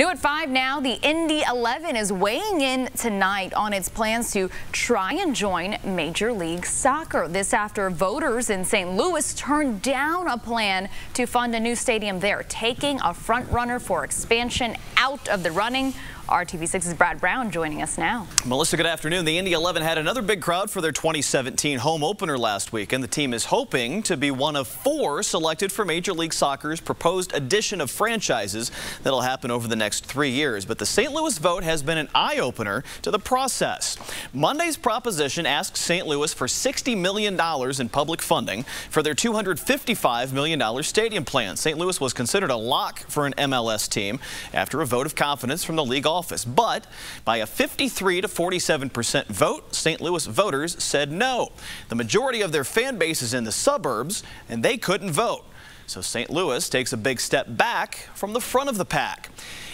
New at 5 now, the Indy 11 is weighing in tonight on its plans to try and join Major League Soccer. This after voters in St. Louis turned down a plan to fund a new stadium there, taking a front runner for expansion out of the running. RTV6's Brad Brown joining us now. Melissa, good afternoon. The Indy 11 had another big crowd for their 2017 home opener last week, and the team is hoping to be one of 4 selected for Major League Soccer's proposed addition of franchises that'll happen over the next 3 years. But the St. Louis vote has been an eye-opener to the process. Monday's proposition asks St. Louis for $60 million in public funding for their $255 million stadium plan. St. Louis was considered a lock for an MLS team after a vote of confidence from the league office. But by a 53 to 47% vote, St. Louis voters said no. The majority of their fan base is in the suburbs, and they couldn't vote. So St. Louis takes a big step back from the front of the pack.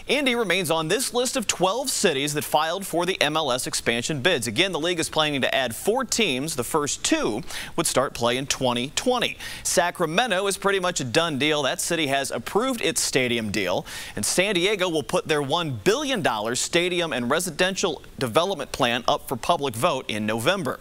Indy remains on this list of 12 cities that filed for the MLS expansion bids. Again, the league is planning to add 4 teams. The first 2 would start play in 2020. Sacramento is pretty much a done deal. That city has approved its stadium deal. And San Diego will put their $1 billion stadium and residential development plan up for public vote in November.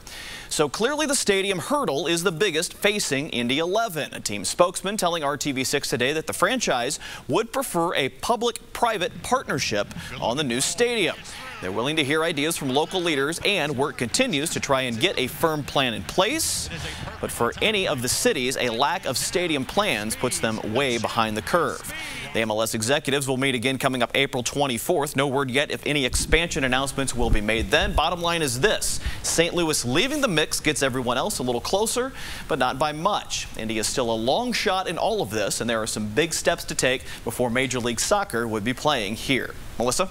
So clearly the stadium hurdle is the biggest facing Indy 11. A team spokesman telling RTV6 today that the franchise would prefer a public-private partnership on the new stadium. They're willing to hear ideas from local leaders, and work continues to try and get a firm plan in place. But for any of the cities, a lack of stadium plans puts them way behind the curve. The MLS executives will meet again coming up April 24th. No word yet if any expansion announcements will be made then. Bottom line is this: St. Louis leaving the mix gets everyone else a little closer, but not by much. Indy is still a long shot in all of this, and there are some big steps to take before Major League Soccer would be playing here. Melissa?